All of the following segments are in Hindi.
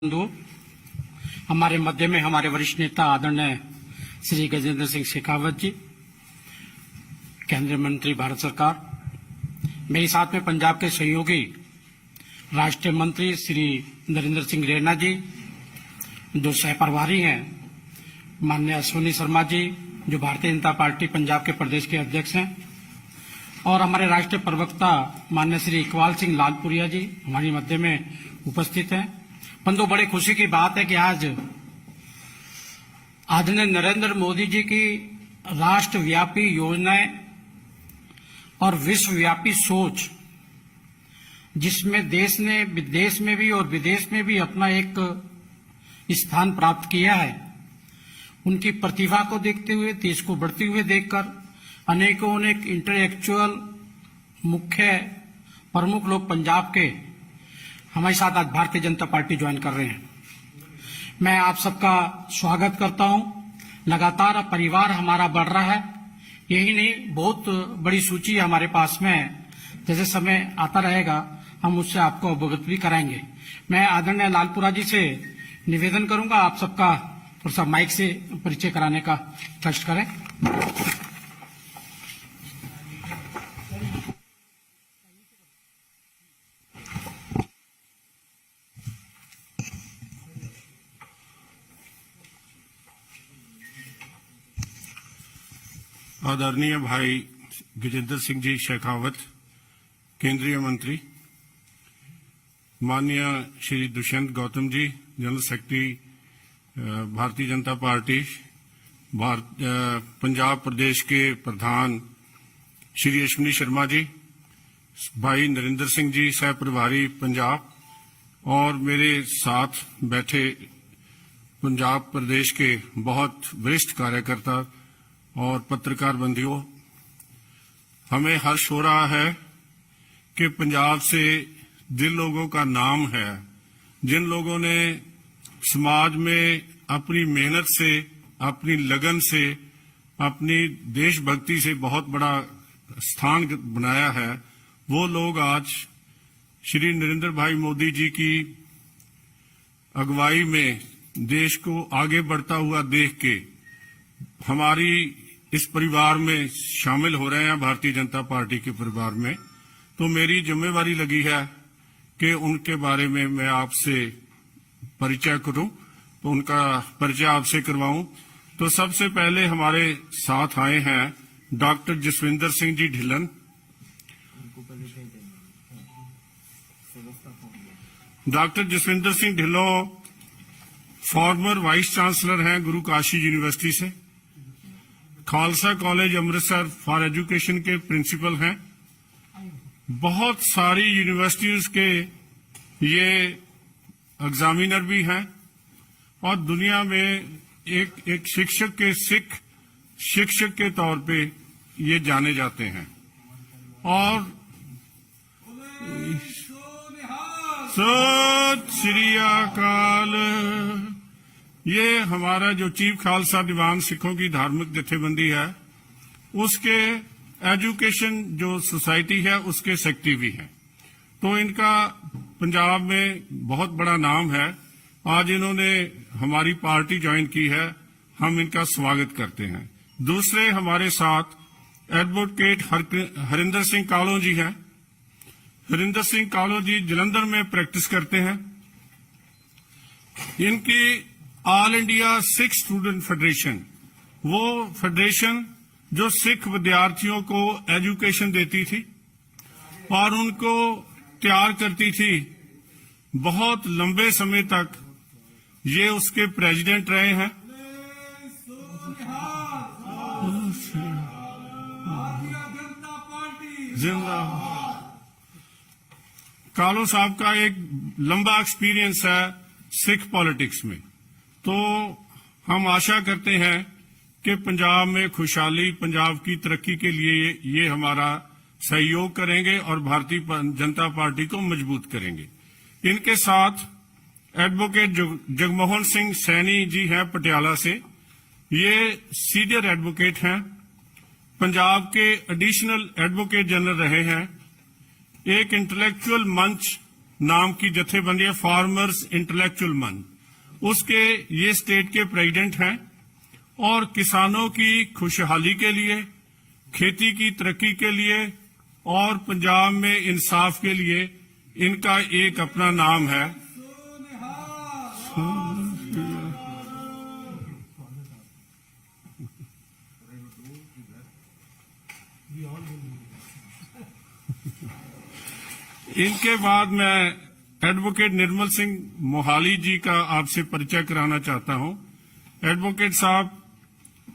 बंधु, हमारे मध्य में हमारे वरिष्ठ नेता आदरणीय श्री गजेंद्र सिंह शेखावत जी, केंद्रीय मंत्री भारत सरकार, मेरे साथ में पंजाब के सहयोगी राष्ट्रीय मंत्री श्री नरेंद्र सिंह रैना जी, जो सहप्रभारी हैं माननीय अश्विनी शर्मा जी, जो भारतीय जनता पार्टी पंजाब के प्रदेश के अध्यक्ष हैं, और हमारे राष्ट्रीय प्रवक्ता माननीय श्री इकबाल सिंह लालपुरिया जी हमारे मध्य में उपस्थित हैं। बंधु, बड़े खुशी की बात है कि आज आदरणीय नरेंद्र मोदी जी की राष्ट्रव्यापी योजनाएं और विश्वव्यापी सोच, जिसमें देश ने विदेश में भी और विदेश में भी अपना एक स्थान प्राप्त किया है, उनकी प्रतिभा को देखते हुए, देश को बढ़ते हुए देखकर अनेकों इंटेलेक्चुअल मुख्य प्रमुख लोग पंजाब के हमारे साथ आज भारतीय जनता पार्टी ज्वाइन कर रहे हैं। मैं आप सबका स्वागत करता हूं। लगातार परिवार हमारा बढ़ रहा है, यही नहीं बहुत बड़ी सूची हमारे पास में है। जैसे समय आता रहेगा हम उससे आपको अवगत भी कराएंगे। मैं आदरणीय लालपुरा जी से निवेदन करूंगा, आप सबका थोड़ा सा माइक से परिचय कराने का कष्ट करें। आदरणीय भाई गजेंद्र सिंह जी शेखावत, केंद्रीय मंत्री, माननीय Shri Dushyant Gautam ji, general secretary Bharatiya Janata party Punjab प्रदेश के प्रधान श्री अश्विनी शर्मा जी, भाई नरेंद्र सिंह जी सह प्रभारी पंजाब, और मेरे साथ बैठे पंजाब प्रदेश के बहुत वरिष्ठ कार्यकर्ता और पत्रकार बंधुओं, हमें हर्ष हो रहा है कि पंजाब से जिन लोगों का नाम है, जिन लोगों ने समाज में अपनी मेहनत से, अपनी लगन से, अपनी देशभक्ति से बहुत बड़ा स्थान बनाया है, वो लोग आज श्री नरेंद्र भाई मोदी जी की अगुवाई में देश को आगे बढ़ता हुआ देख के हमारी इस परिवार में शामिल हो रहे हैं, भारतीय जनता पार्टी के परिवार में। तो मेरी जिम्मेवारी लगी है कि उनके बारे में मैं आपसे परिचय करूं, तो उनका परिचय आपसे करवाऊं। तो सबसे पहले हमारे साथ आए हैं doctor Jasvinder Singh ji Dhillon. Doctor Jasvinder Singh Dhillon former vice chancellor हैं गुरु काशी यूनिवर्सिटी से, Khalsa college Amritsar for education के प्रिंसिपल हैं, बहुत सारी यूनिवर्सिटीज के ये एग्जामिनर भी हैं, और दुनिया में एक शिक्षक के सिख शिक्षक के तौर पे ये जाने जाते हैं। और सत श्री अकाल, ये हमारा जो चीफ खालसा दीवान सिखों की धार्मिक जथेबंदी है, उसके एजुकेशन जो सोसाइटी है उसके सेक्रेटरी भी हैं। तो इनका पंजाब में बहुत बड़ा नाम है। आज इन्होंने हमारी पार्टी ज्वाइन की है, हम इनका स्वागत करते हैं। दूसरे हमारे साथ एडवोकेट हरिंदर सिंह कालो जी हैं। हरिंदर सिंह कालो जी जलंधर में प्रैक्टिस करते हैं। इनकी all India Sikh student federation, वो फेडरेशन जो सिख विद्यार्थियों को एजुकेशन देती थी और उनको तैयार करती थी, बहुत लंबे समय तक ये उसके प्रेसिडेंट रहे हैं। कालो साहब का एक लंबा एक्सपीरियंस है सिख पॉलिटिक्स में। तो हम आशा करते हैं कि पंजाब में खुशहाली, पंजाब की तरक्की के लिए ये हमारा सहयोग करेंगे और भारतीय जनता पार्टी को मजबूत करेंगे। इनके साथ एडवोकेट जगमोहन सिंह सैनी जी हैं पटियाला से। ये सीनियर एडवोकेट हैं, पंजाब के एडिशनल एडवोकेट जनरल रहे हैं, एक इंटेलेक्चुअल मंच नाम की जथेबंदी है, फार्मर्स इंटेलेक्चुअल मंच, उसके ये स्टेट के प्रेसिडेंट हैं और किसानों की खुशहाली के लिए, खेती की तरक्की के लिए और पंजाब में इंसाफ के लिए इनका एक अपना नाम है। इनके बाद मैं एडवोकेट निर्मल सिंह मोहाली जी का आपसे परिचय कराना चाहता हूं। एडवोकेट साहब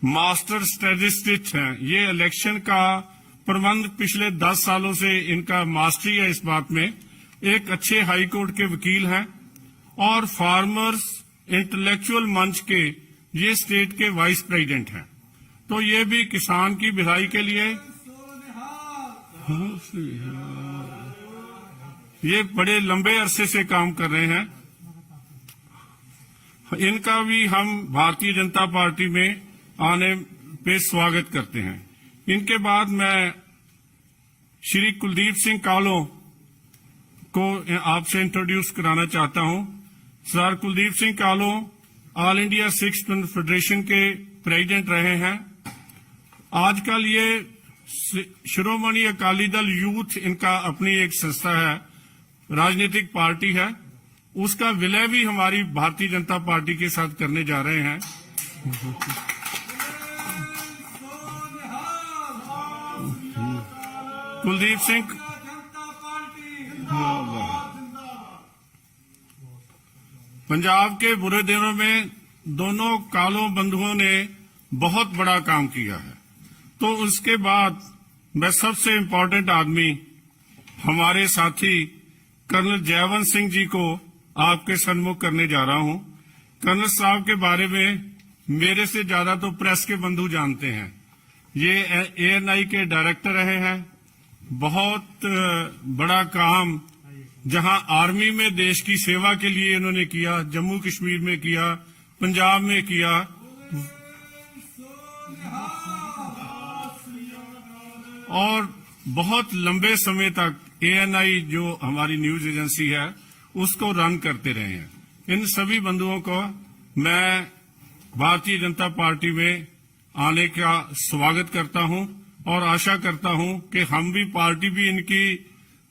मास्टर स्टैटिस्टिक्स हैं। ये इलेक्शन का प्रबंध पिछले 10 सालों से इनका मास्टरी है इस बात में। एक अच्छे हाई कोर्ट के वकील हैं और फार्मर्स इंटेलेक्चुअल मंच के ये स्टेट के वाइस प्रेसिडेंट हैं। तो ये भी किसान की भलाई के लिए ये बड़े लंबे अरसे से काम कर रहे हैं। इनका भी हम भारतीय जनता पार्टी में आने पे स्वागत करते हैं। इनके बाद मैं श्री कुलदीप सिंह कालों को आपसे इंट्रोड्यूस कराना चाहता हूं। सर कुलदीप सिंह कालों ऑल इंडिया सिक्स फेडरेशन के प्रेसिडेंट रहे हैं। आजकल ये शिरोमणि अकाली दल यूथ इनका अपनी एक संस्था है, राजनीतिक पार्टी है, उसका विलय भी हमारी भारतीय जनता पार्टी के साथ करने जा रहे हैं। कुलदीप सिंह पंजाब के बुरे दिनों में दोनों कालों बंधुओं ने बहुत बड़ा काम किया है। तो उसके बाद मैं सबसे इम्पोर्टेंट आदमी हमारे साथी कर्नल जयवंत सिंह जी को आपके सन्मुख करने जा रहा हूं। कर्नल साहब के बारे में मेरे से ज्यादा तो प्रेस के बंधु जानते हैं। ये ANI के डायरेक्टर रहे हैं। बहुत बड़ा काम जहां आर्मी में देश की सेवा के लिए इन्होंने किया, जम्मू कश्मीर में किया, पंजाब में किया। और बहुत लंबे समय तक ANI जो हमारी न्यूज एजेंसी है उसको रन करते रहे हैं। इन सभी बंधुओं को मैं भारतीय जनता पार्टी में आने का स्वागत करता हूं और आशा करता हूं कि हम भी पार्टी भी इनकी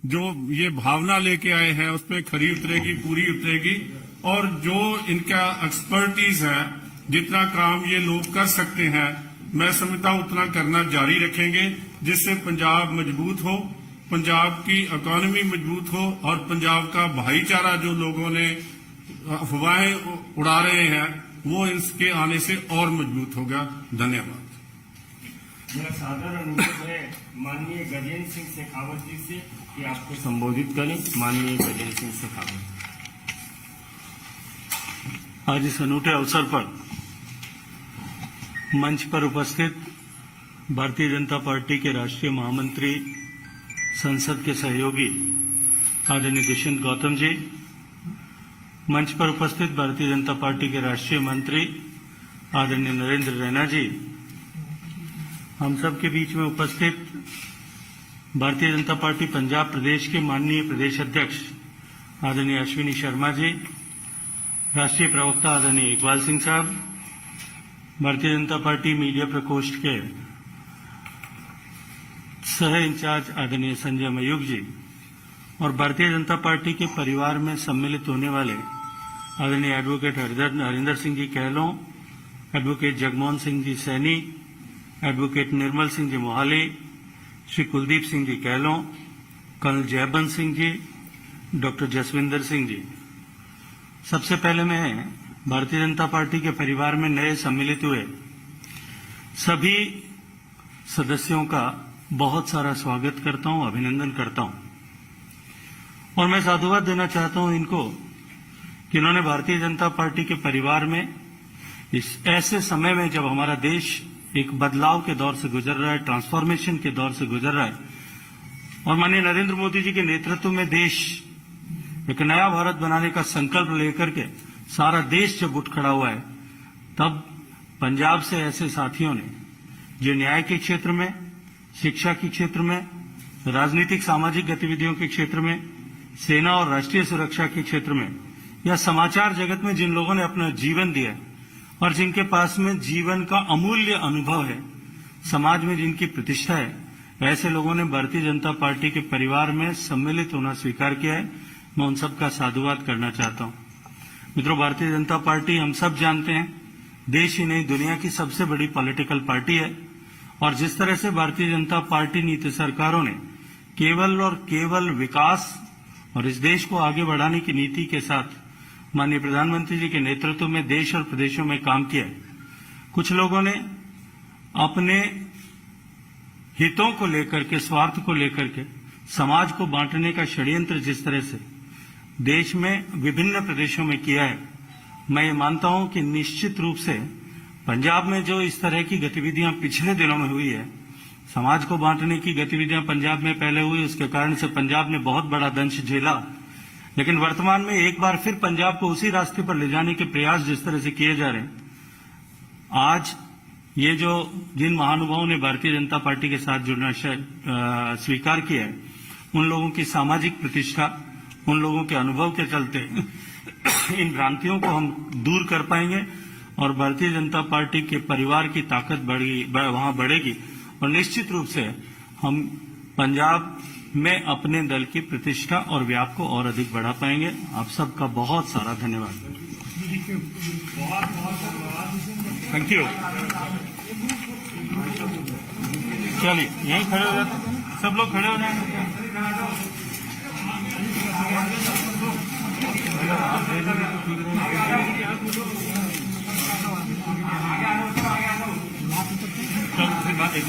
जो ये भावना लेके आए हैं उस पर खरी उतरेगी, पूरी उतरेगी। और जो इनका एक्सपर्टीज है, जितना काम ये लोग कर सकते हैं, मैं समझता हूं उतना करना जारी रखेंगे, जिससे पंजाब मजबूत हो, पंजाब की इकोनॉमी मजबूत हो और पंजाब का भाईचारा जो लोगों ने अफवाहें उड़ा रहे हैं वो इसके आने से और मजबूत होगा। धन्यवाद। मेरा सादर अनुरोध है माननीय गजेंद्र सिंह शेखावत जी से कि आपको संबोधित करें। माननीय गजेंद्र सिंह शेखावत। आज इस अनूठे अवसर पर मंच पर उपस्थित भारतीय जनता पार्टी के राष्ट्रीय महामंत्री, संसद के सहयोगी आदरणीय दुष्यंत गौतम जी, मंच पर उपस्थित भारतीय जनता पार्टी के राष्ट्रीय मंत्री आदरणीय नरेंद्र रैना जी, हम सब के बीच में उपस्थित भारतीय जनता पार्टी पंजाब प्रदेश के माननीय प्रदेश अध्यक्ष आदरणीय अश्विनी शर्मा जी, राष्ट्रीय प्रवक्ता आदरणीय इकबाल सिंह साहब, भारतीय जनता पार्टी मीडिया प्रकोष्ठ के सह इंचार्ज आदरणीय संजय मयूख जी और भारतीय जनता पार्टी के परिवार में सम्मिलित होने वाले आदरणीय advocate Harinder Singh ji Kahlon, advocate Jagmohan Singh ji Saini, advocate Nirmal Singh ji Mohali, Shri Kuldeep Singh ji Kahlon, colonel जयवंत सिंह जी, डॉक्टर जसविंदर सिंह जी। सबसे पहले मैं भारतीय जनता पार्टी के परिवार में नए सम्मिलित हुए सभी सदस्यों का बहुत सारा स्वागत करता हूं, अभिनंदन करता हूं और मैं साधुवाद देना चाहता हूं इनको कि इन्होंने भारतीय जनता पार्टी के परिवार में इस ऐसे समय में जब हमारा देश एक बदलाव के दौर से गुजर रहा है, ट्रांसफॉर्मेशन के दौर से गुजर रहा है और माननीय नरेंद्र मोदी जी के नेतृत्व में देश एक नया भारत बनाने का संकल्प लेकर के सारा देश जब उठ खड़ा हुआ है, तब पंजाब से ऐसे साथियों ने जो न्याय के क्षेत्र में, शिक्षा के क्षेत्र में, राजनीतिक सामाजिक गतिविधियों के क्षेत्र में, सेना और राष्ट्रीय सुरक्षा के क्षेत्र में या समाचार जगत में जिन लोगों ने अपना जीवन दिया और जिनके पास में जीवन का अमूल्य अनुभव है, समाज में जिनकी प्रतिष्ठा है, ऐसे लोगों ने भारतीय जनता पार्टी के परिवार में सम्मिलित होना स्वीकार किया है। मैं उन सब का साधुवाद करना चाहता हूं। मित्रों, भारतीय जनता पार्टी हम सब जानते हैं देश ही नहीं दुनिया की सबसे बड़ी पॉलिटिकल पार्टी है और जिस तरह से भारतीय जनता पार्टी नीति सरकारों ने केवल और केवल विकास और इस देश को आगे बढ़ाने की नीति के साथ माननीय प्रधानमंत्री जी के नेतृत्व में देश और प्रदेशों में काम किया है। कुछ लोगों ने अपने हितों को लेकर के, स्वार्थ को लेकर के समाज को बांटने का षड्यंत्र जिस तरह से देश में विभिन्न प्रदेशों में किया है, मैं ये मानता हूं कि निश्चित रूप से पंजाब में जो इस तरह की गतिविधियां पिछले दिनों में हुई है, समाज को बांटने की गतिविधियां पंजाब में पहले हुई, उसके कारण से पंजाब ने बहुत बड़ा दंश झेला। लेकिन वर्तमान में एक बार फिर पंजाब को उसी रास्ते पर ले जाने के प्रयास जिस तरह से किए जा रहे हैं, आज ये जो जिन महानुभावों ने भारतीय जनता पार्टी के साथ जुड़ना स्वीकार किया है, उन लोगों की सामाजिक प्रतिष्ठा, उन लोगों के अनुभव के चलते इन भ्रांतियों को हम दूर कर पाएंगे और भारतीय जनता पार्टी के परिवार की ताकत वहां बढ़ेगी और निश्चित रूप से हम पंजाब में अपने दल की प्रतिष्ठा और व्याप को और अधिक बढ़ा पाएंगे। आप सबका बहुत सारा धन्यवाद। Thank you. चलिए यहीं खड़े हो जाते, सब लोग खड़े हो जाएंगे। चलो फिर बात एक